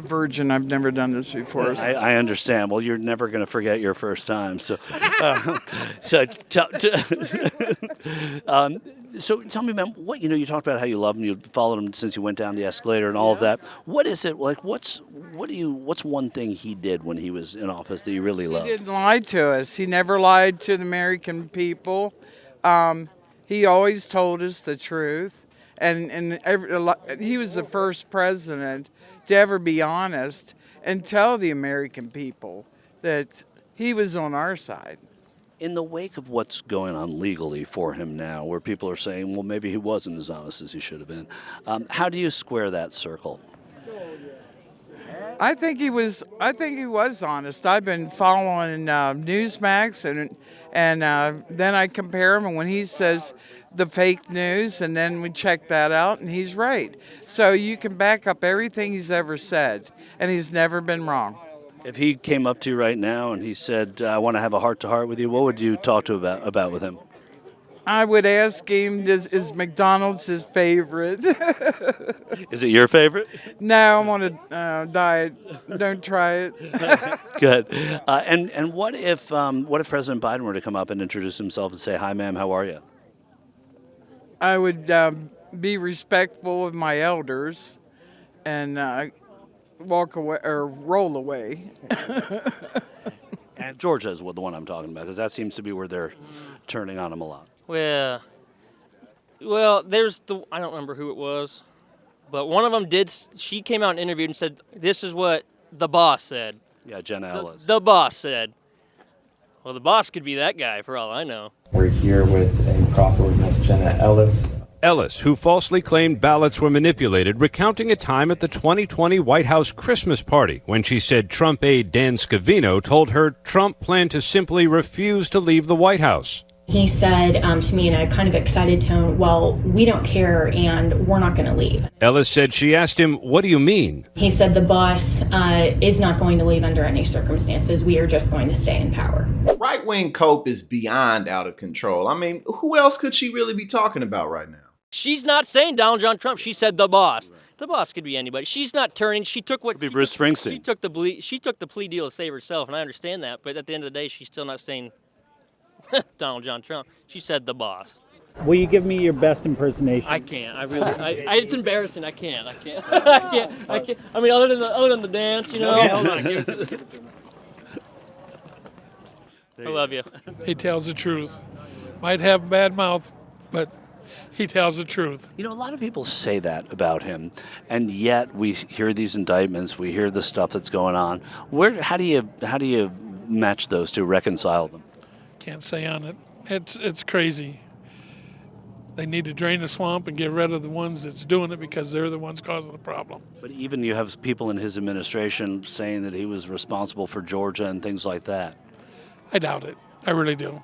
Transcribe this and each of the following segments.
virgin. I've never done this before. I understand. Well, you're never going to forget your first time. So, so, so tell me, man, what you talked about how you love him, you followed him since you went down the escalator and all of that. What is it like? What's one thing he did when he was in office that you really loved? He didn't lie to us. He never lied to the American people. He always told us the truth, and he was the first president to ever be honest and tell the American people that he was on our side. In the wake of what's going on legally for him now, where people are saying, well, maybe he wasn't as honest as he should have been, how do you square that circle? I think he was honest. I've been following Newsmax, and then I compare him, and when he says the fake news, and then we check that out, and he's right. So you can back up everything he's ever said, and he's never been wrong. If he came up to you right now and he said, I want to have a heart-to-heart with you, what would you talk to about with him? I would ask him, is McDonald's his favorite? Is it your favorite? No, I'm on a diet. Don't try it. Good. And what if President Biden were to come up and introduce himself and say, hi, ma'am, how are you? I would be respectful of my elders and walk away or roll away. And Georgia is the one I'm talking about, because that seems to be where they're turning on him a lot. Well, I don't remember who it was, but one of them did. She came out and interviewed and said, "This is what the boss said." Yeah, Jenna Ellis. The boss said. Well, the boss could be that guy for all I know. We're here with a proffer with Miss Jenna Ellis. Ellis, who falsely claimed ballots were manipulated, recounting a time at the 2020 White House Christmas party when she said Trump aide Dan Scavino told her Trump planned to simply refuse to leave the White House. He said to me in a kind of excited tone, well, we don't care and we're not going to leave. Ellis said she asked him, what do you mean? He said the boss is not going to leave under any circumstances. We are just going to stay in power. Right-wing cope is beyond out of control. I mean, who else could she really be talking about right now? She's not saying Donald John Trump. She said the boss. The boss could be anybody. She's not turning. She took what. Could be Bruce Springsteen. She took the plea deal to save herself, and I understand that. But at the end of the day, she's still not saying Donald John Trump. She said the boss. Will you give me your best impersonation? I can't. I really. It's embarrassing. I can't. I can't. I can't. I mean, other than the dance, you know. Okay, hold on. Give it to me. I love you. He tells the truth. Might have a bad mouth, but he tells the truth. You know, a lot of people say that about him, and yet we hear these indictments, we hear the stuff that's going on. How do you match those two, reconcile them? Can't say on it. It's crazy. They need to drain the swamp and get rid of the ones that's doing it because they're the ones causing the problem. But even you have people in his administration saying that he was responsible for Georgia and things like that. I doubt it. I really do.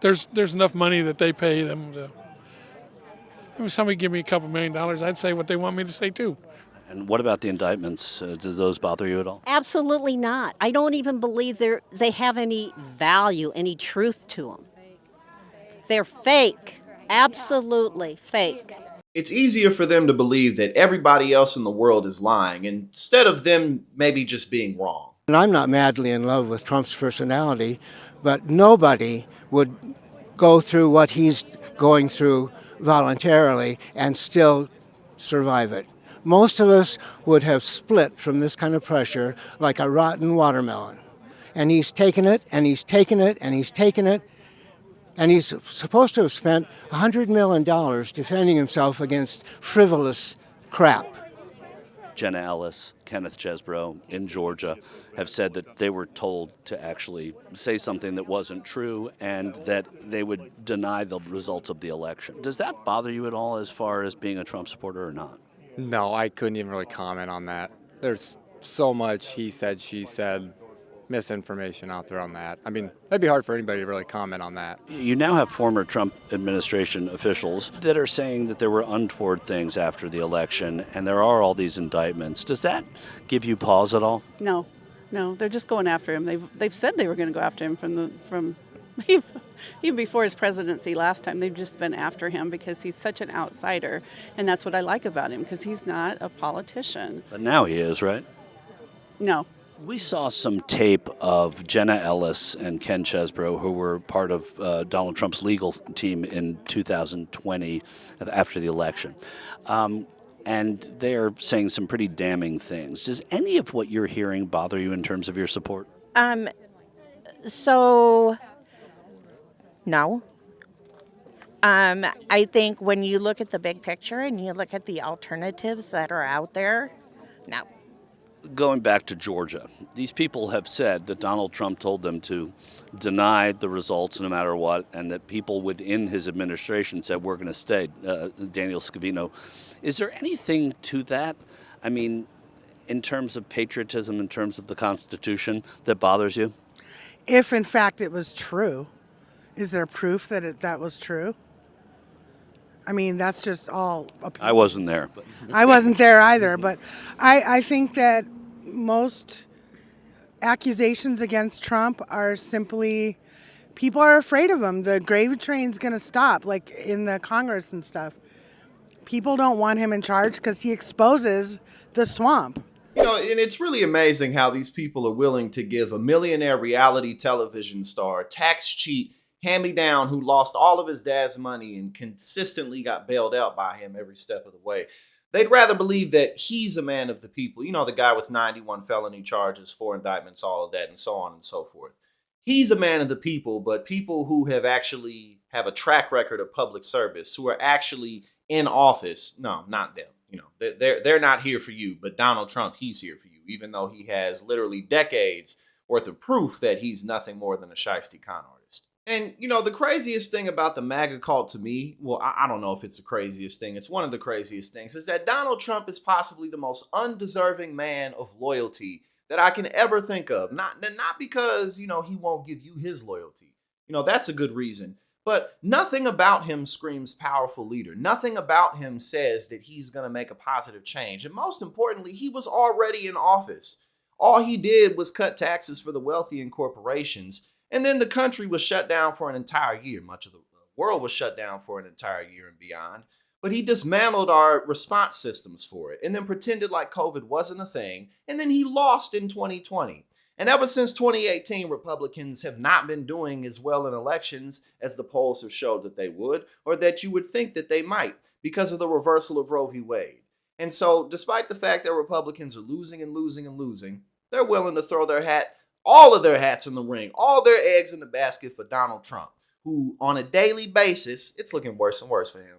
There's enough money that they pay them to. I mean, somebody give me a couple $1 million, I'd say what they want me to say too. And what about the indictments? Do those bother you at all? Absolutely not. I don't even believe they have any value, any truth to them. They're fake. Absolutely fake. It's easier for them to believe that everybody else in the world is lying instead of them maybe just being wrong. And I'm not madly in love with Trump's personality, but nobody would go through what he's going through voluntarily and still survive it. Most of us would have split from this kind of pressure like a rotten watermelon. And he's taken it, and he's taken it, and he's taken it, and he's supposed to have spent $100 million defending himself against frivolous crap. Jenna Ellis, Kenneth Chesbrough in Georgia have said that they were told to actually say something that wasn't true and that they would deny the results of the election. Does that bother you at all as far as being a Trump supporter or not? No, I couldn't even really comment on that. There's so much he said, she said, misinformation out there on that. I mean, it'd be hard for anybody to really comment on that. You now have former Trump administration officials that are saying that there were untoward things after the election, and there are all these indictments. Does that give you pause at all? No, they're just going after him. They've said they were going to go after him from Even before his presidency last time, they've just been after him because he's such an outsider. And that's what I like about him, because he's not a politician. But now he is, right? No. We saw some tape of Jenna Ellis and Ken Chesebro, who were part of Donald Trump's legal team in 2020 after the election. And they're saying some pretty damning things. Does any of what you're hearing bother you in terms of your support? So, no. I think when you look at the big picture and you look at the alternatives that are out there, no. Going back to Georgia, these people have said that Donald Trump told them to deny the results no matter what, and that people within his administration said, we're going to stay. Daniel Scavino. Is there anything to that? I mean, in terms of patriotism, in terms of the Constitution, that bothers you? If in fact it was true, is there proof that that was true? I mean, that's just all opinion. I wasn't there. But. I wasn't there either, but I think that most accusations against Trump are simply, people are afraid of him. The gravy train's going to stop, like in the Congress and stuff. People don't want him in charge because he exposes the swamp. You know, and it's really amazing how these people are willing to give a millionaire reality television star, tax cheat, hand-me-down who lost all of his dad's money and consistently got bailed out by him every step of the way. They'd rather believe that he's a man of the people. You know, the guy with 91 felony charges, 4 indictments, all of that, and so on and so forth. He's a man of the people, but people who have actually have a track record of public service, who are actually in office, no, not them. You know, they're not here for you, but Donald Trump, he's here for you, even though he has literally decades worth of proof that he's nothing more than a shiesty con artist. And, you know, the craziest thing about the MAGA cult to me, well, I don't know if it's the craziest thing, it's one of the craziest things, is that Donald Trump is possibly the most undeserving man of loyalty that I can ever think of. Not because, you know, he won't give you his loyalty. You know, that's a good reason. But nothing about him screams powerful leader. Nothing about him says that he's going to make a positive change. And most importantly, he was already in office. All he did was cut taxes for the wealthy and corporations. And then the country was shut down for an entire year. Much of the world was shut down for an entire year and beyond. But he dismantled our response systems for it and then pretended like COVID wasn't a thing. And then he lost in 2020. And ever since 2018, Republicans have not been doing as well in elections as the polls have showed that they would, or that you would think that they might, because of the reversal of Roe v. Wade. And so, despite the fact that Republicans are losing and losing and losing, they're willing to throw all of their hats in the ring, all their eggs in the basket for Donald Trump, who on a daily basis, it's looking worse and worse for him.